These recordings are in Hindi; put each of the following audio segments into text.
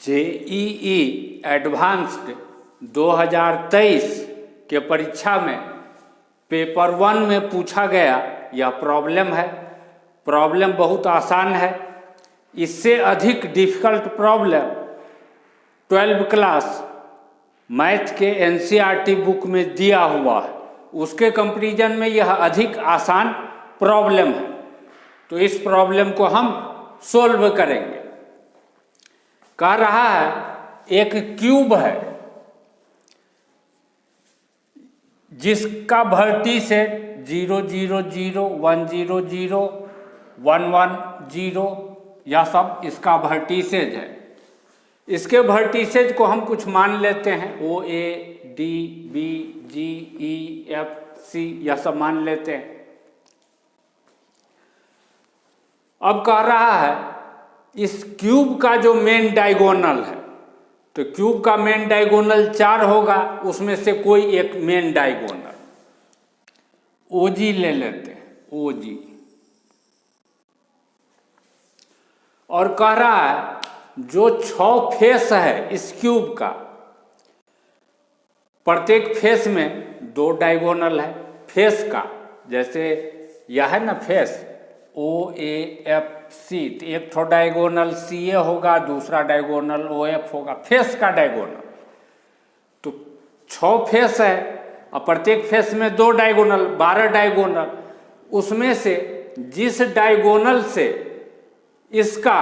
जेईई एडवांस्ड 2023 के परीक्षा में पेपर 1 में पूछा गया यह प्रॉब्लम है। प्रॉब्लम बहुत आसान है। इससे अधिक डिफ़िकल्ट प्रॉब्लम 12 क्लास मैथ के एनसीईआरटी बुक में दिया हुआ है, उसके कंपैरिजन में यह अधिक आसान प्रॉब्लम है। तो इस प्रॉब्लम को हम सोल्व करेंगे। कह रहा है एक क्यूब है जिसका वर्टिसेस 0 0 0 1 0 0 1 1 0 यह सब इसका वर्टिसेस है। इसके वर्टिसेस को हम कुछ मान लेते हैं, O A D B G E F C यह सब मान लेते हैं। अब कह रहा है इस क्यूब का जो मेन डायगोनल है, तो क्यूब का मेन डायगोनल 4 होगा, उसमें से कोई एक मेन डायगोनल ओजी ले लेते हैं, ओजी। और कह रहा है जो 6 फेस है इस क्यूब का, प्रत्येक फेस में 2 डायगोनल है। फेस का जैसे यह है ना face O A F C, तो एक थोड़ा डायगोनल सी ए होगा, दूसरा डायगोनल ओ एफ होगा, फेस का डायगोनल। तो 6 फेस है और प्रत्येक फेस में 2 डायगोनल, 12 डायगोनल। उसमें से जिस डायगोनल से इसका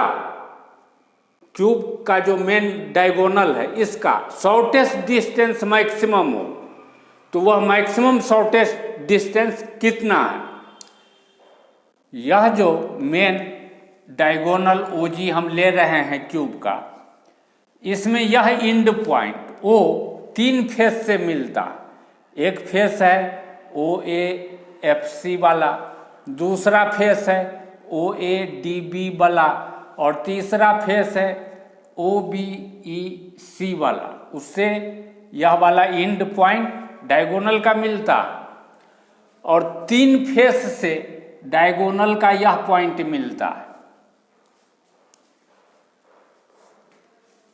क्यूब का जो मेन डायगोनल है इसका शॉर्टेस्ट डिस्टेंस मैक्सिमम हो, तो वह मैक्सिमम शॉर्टेस्ट डिस्टेंस कितना है। यह जो मेन डायगोनल ओजी हम ले रहे हैं क्यूब का, इसमें यह इंड पॉइंट ओ 3 फेस से मिलता है। एक फेस है ओ ए एफ सी वाला, दूसरा फेस है ओ ए डी बी वाला, और तीसरा फेस है ओ बी ई सी वाला। उससे यह वाला इंड पॉइंट डायगोनल का मिलता, और 3 फेस से डायगोनल का यह पॉइंट मिलता है।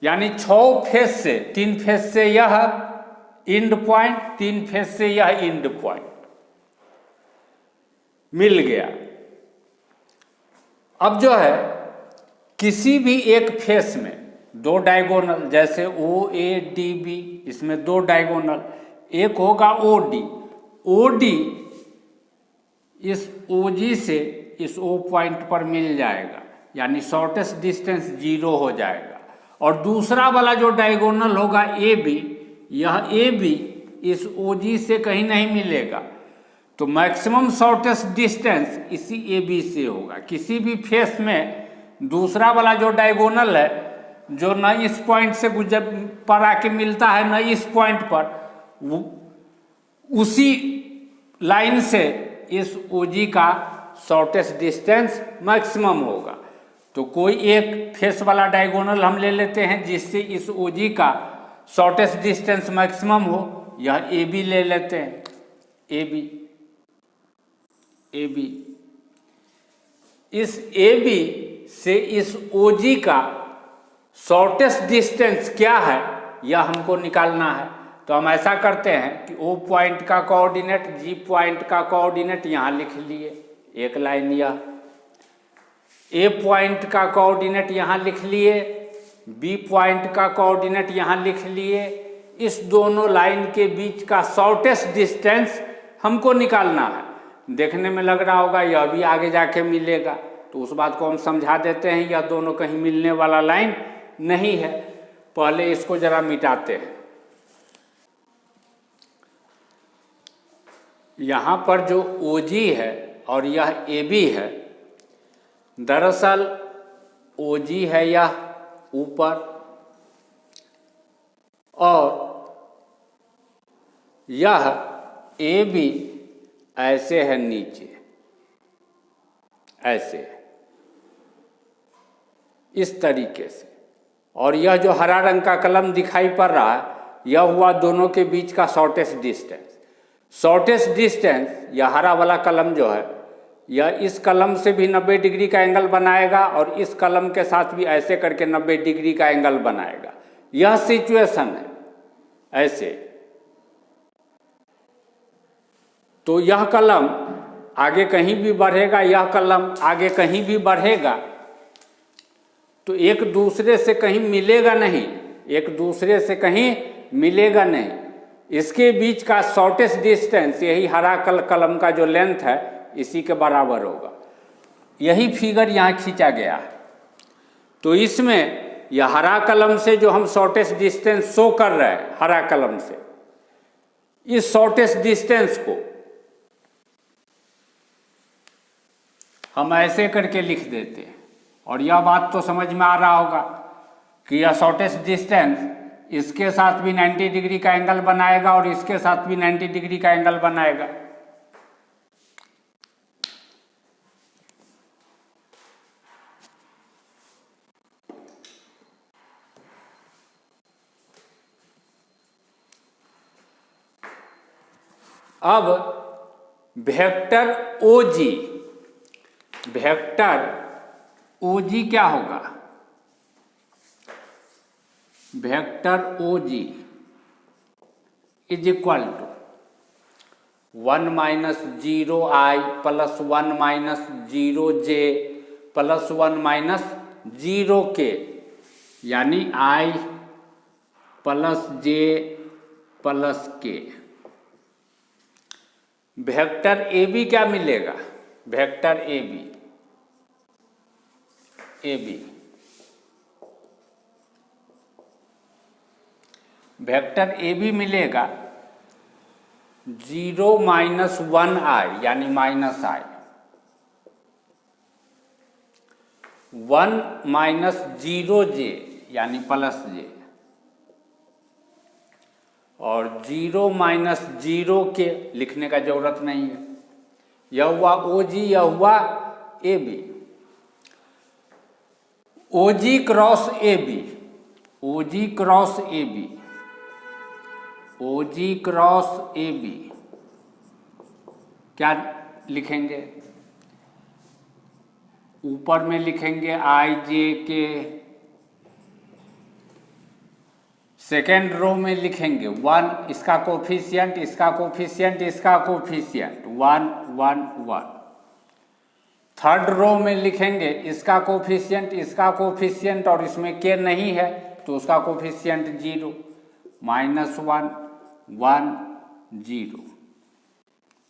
यानी 6 फेस से, 3 फेस से यह इंड पॉइंट, 3 फेस से यह इंड पॉइंट मिल गया। अब जो है किसी भी एक फेस में 2 डायगोनल, जैसे ओ ए डी बी, इसमें 2 डायगोनल, एक होगा ओ डी। ओ डी इस ओ जी से इस ओ पॉइंट पर मिल जाएगा, यानी शॉर्टेस्ट डिस्टेंस 0 हो जाएगा। और दूसरा वाला जो डायगोनल होगा ए बी, यह ए बी इस ओ जी से कहीं नहीं मिलेगा, तो मैक्सिमम शॉर्टेस्ट डिस्टेंस इसी ए बी से होगा। किसी भी फेस में दूसरा वाला जो डायगोनल है, जो न इस पॉइंट से गुजर पर आके मिलता है न इस पॉइंट पर, उसी लाइन से इस ओजी का शॉर्टेस्ट डिस्टेंस मैक्सिमम होगा। तो कोई एक फेस वाला डायगोनल हम ले लेते हैं जिससे इस ओजी का शॉर्टेस्ट डिस्टेंस मैक्सिमम हो, यह ए बी ले लेते हैं, ए बी, ए बी। इस ए बी से इस ओजी का शॉर्टेस्ट डिस्टेंस क्या है यह हमको निकालना है। तो हम ऐसा करते हैं कि ओ पॉइंट का कोऑर्डिनेट, जी पॉइंट का कोऑर्डिनेट यहाँ लिख लिए, एक लाइन यह, ए पॉइंट का कोऑर्डिनेट यहाँ लिख लिए, बी पॉइंट का कोऑर्डिनेट यहाँ लिख लिए। इस दोनों लाइन के बीच का शॉर्टेस्ट डिस्टेंस हमको निकालना है। देखने में लग रहा होगा यह भी आगे जाके मिलेगा, तो उस बात को हम समझा देते हैं, यह दोनों कहीं मिलने वाला लाइन नहीं है। पहले इसको जरा मिटाते हैं। यहाँ पर जो OG है और यह AB है, दरअसल OG है यह ऊपर और यह AB ऐसे है नीचे, ऐसे इस तरीके से। और यह जो हरा रंग का कलम दिखाई पड़ रहा है, यह हुआ दोनों के बीच का शॉर्टेस्ट डिस्टेंस। शॉर्टेस्ट डिस्टेंस, यह हरा वाला कलम जो है, यह इस कलम से भी 90 डिग्री का एंगल बनाएगा और इस कलम के साथ भी ऐसे करके 90 डिग्री का एंगल बनाएगा। यह सिचुएशन है ऐसे। तो यह कलम आगे कहीं भी बढ़ेगा, यह कलम आगे कहीं भी बढ़ेगा, तो एक दूसरे से कहीं मिलेगा नहीं, एक दूसरे से कहीं मिलेगा नहीं। इसके बीच का शॉर्टेस्ट डिस्टेंस यही हरा कलम का जो लेंथ है इसी के बराबर होगा। यही फिगर यहाँ खींचा गया है। तो इसमें यह हरा कलम से जो हम शॉर्टेस्ट डिस्टेंस शो कर रहे हैं, हरा कलम से, इस शॉर्टेस्ट डिस्टेंस को हम ऐसे करके लिख देते हैं। और यह बात तो समझ में आ रहा होगा कि यह शॉर्टेस्ट डिस्टेंस इसके साथ भी 90 डिग्री का एंगल बनाएगा और इसके साथ भी 90 डिग्री का एंगल बनाएगा। अब वेक्टर OG, वेक्टर OG क्या होगा? Vector OG is equal to 1 minus 0i plus 1 minus 0j plus 1 minus 0k, यानी i plus j plus k। Vector AB क्या मिलेगा? वेक्टर AB वेक्टर AB मिलेगा 0 माइनस 1i यानी माइनस i, 1 माइनस 0j यानी प्लस j, और 0 माइनस 0 के लिखने का जरूरत नहीं है। यह हुआ OG, यह हुआ AB। OG cross AB, OG cross AB, OG cross AB क्या लिखेंगे? ऊपर में लिखेंगे IJ, सेकेंड रो में लिखेंगे 1, इसका कोफिशिएंट, इसका कोफिशिएंट, इसका कोफिशिएंट 1 1 1। थर्ड रो में लिखेंगे इसका कोफिशिएंट, इसका कोफिशिएंट, और इसमें k नहीं है तो उसका coefficient 0, minus 1 1 0,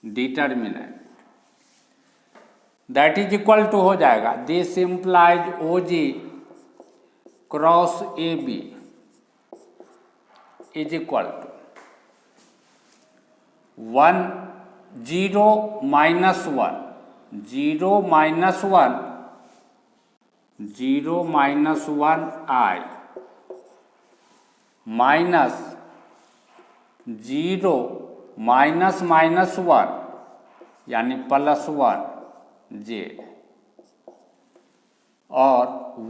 determinant that is equal to हो जाएगा this implies OG cross AB is equal to 1 0 minus 1 0 minus 1 0 minus 1 i minus 0 minus minus 1 यानी प्लस 1 j, और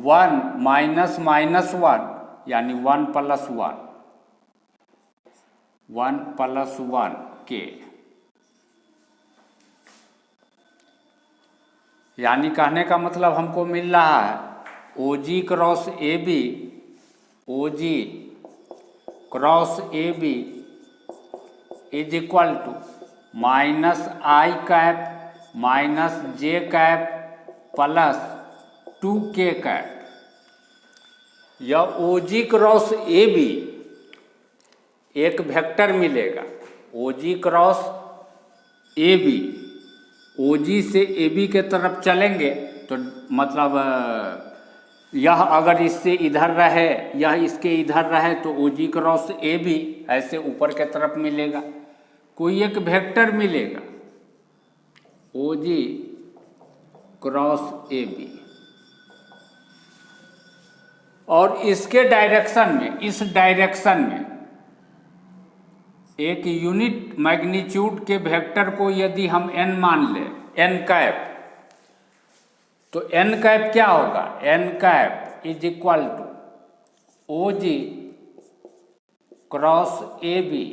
1 माइनस माइनस 1 यानी 1 प्लस 1 1 प्लस 1 k, यानी कहने का मतलब हमको मिल रहा है OG cross AB, OG cross AB is equal to minus i cap minus j cap plus 2k cap. यह OG क्रॉस AB एक वेक्टर मिलेगा, OG क्रॉस AB, OG से AB के तरफ चलेंगे तो मतलब यह अगर इससे इधर रहे, यह इसके इधर रहे तो OG क्रॉस AB ऐसे ऊपर के तरफ मिलेगा, कोई एक वेक्टर मिलेगा OG क्रॉस AB, और इसके डायरेक्शन में, इस डायरेक्शन में एक यूनिट मैग्नीट्यूड के वेक्टर को यदि हम n मान लें, n कैप, तो n कैप क्या होगा? n cap is equal to OG cross AB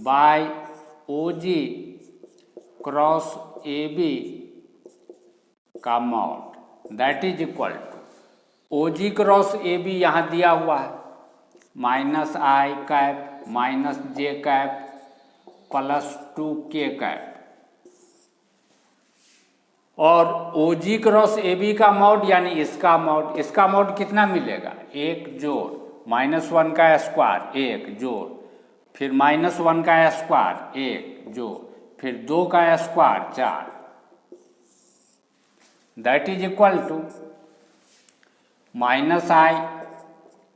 by OG cross A B का mod that is equal to O G cross A B यहाँ दिया हुआ है माइनस आई कैप माइनस जे कैप प्लस 2k कैप, और O G cross A B का मॉड यानी इसका मॉड कितना मिलेगा, एक जोड़ -1 का स्क्वायर एक जोड़, फिर -1 का स्क्वायर एक जोड़, फिर 2 का square 4, that is equal to minus I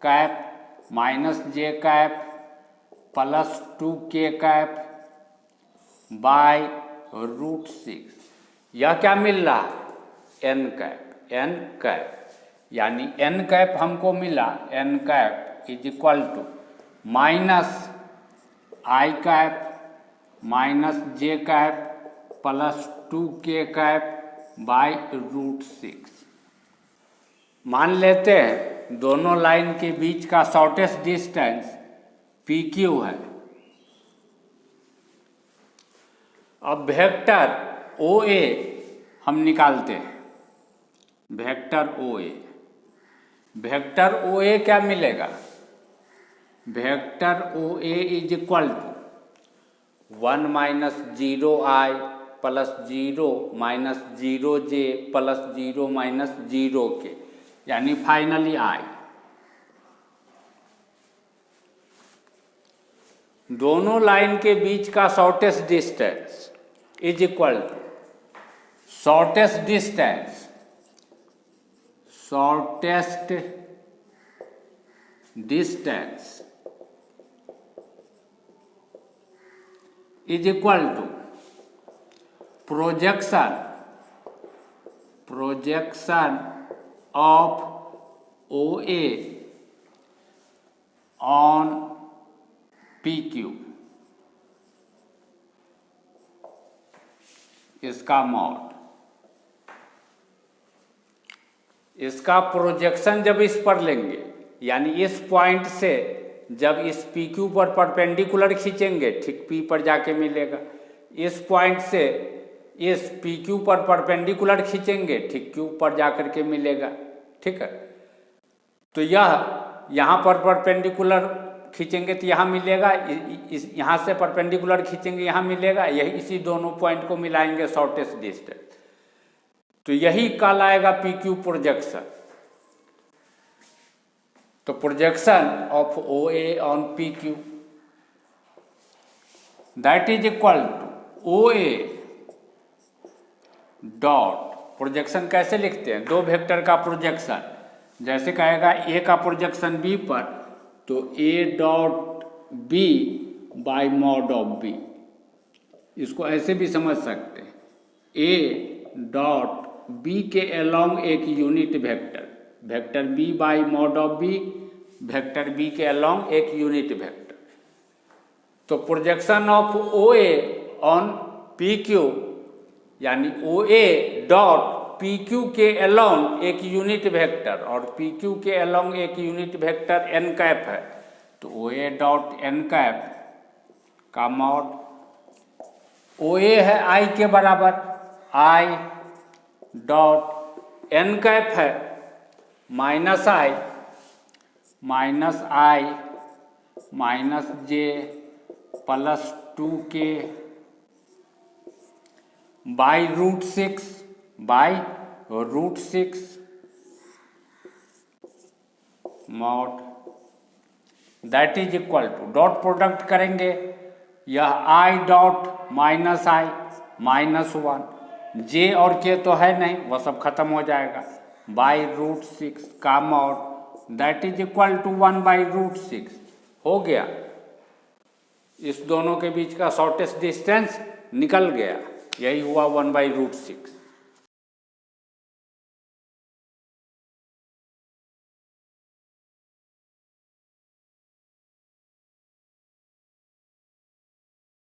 cap minus J cap plus 2k cap by √6। यह क्या मिल रहा है, एन कैप यानी एन कैप हमको मिला, n cap is equal to minus I cap minus J cap plus 2k cap by √6। मान लेते हैं दोनों लाइन के बीच का शॉर्टेस्ट डिस्टेंस PQ है। अब वेक्टर OA हम निकालते हैं, वेक्टर OA क्या मिलेगा, vector OA is equal to 1 minus 0i plus 0 minus 0j plus 0 minus 0k यानी फाइनली i। दोनों लाइन के बीच का shortest distance is equal to shortest distance is equal to projection of OA on PQ, इसका मॉड, इसका प्रोजेक्शन जब इस पर लेंगे यानी इस पॉइंट से जब इस PQ पर परपेंडिकुलर खींचेंगे ठीक P पर जाके मिलेगा, इस पॉइंट से इस PQ पर परपेंडिकुलर खींचेंगे ठीक Q पर जाकर के मिलेगा, ठीक है। तो यह यहाँ पर परपेंडिकुलर खींचेंगे तो यहाँ मिलेगा, यहाँ से परपेंडिकुलर खींचेंगे यहाँ मिलेगा, यही इसी दोनों पॉइंट को मिलाएंगे शॉर्टेस्ट डिस्टेंस, तो यही कहलाएगा PQ प्रोजेक्शन। तो projection of OA on PQ that is equal to OA dot, projection कैसे लिखते हैं, दो वेक्टर का प्रोजेक्शन, जैसे कहेगा A का प्रोजेक्शन B पर तो A dot B bye mod of B, इसको ऐसे भी समझ सकते हैं, A डॉट B के अलोंग एक unit vector, vector B bye mod of B, vector B के अलोंग एक यूनिट वेक्टर। तो projection of OA on PQ यानी OA डॉट PQ के अलोंग एक यूनिट वेक्टर, और PQ के अलोंग एक यूनिट वेक्टर n कैप है, तो OA डॉट n कैप का मॉड, OA है I के बराबर, I डॉट n कैप है minus I minus j plus 2k by √6 mod that is equal to, dot product करेंगे, यह I dot minus I -1, J और K तो है नहीं, वह सब खत्म हो जाएगा, बाई √6 का mod that is equal to 1/√6 हो गया। इस दोनों के बीच का शॉर्टेस्ट डिस्टेंस निकल गया, यही हुआ 1/√6।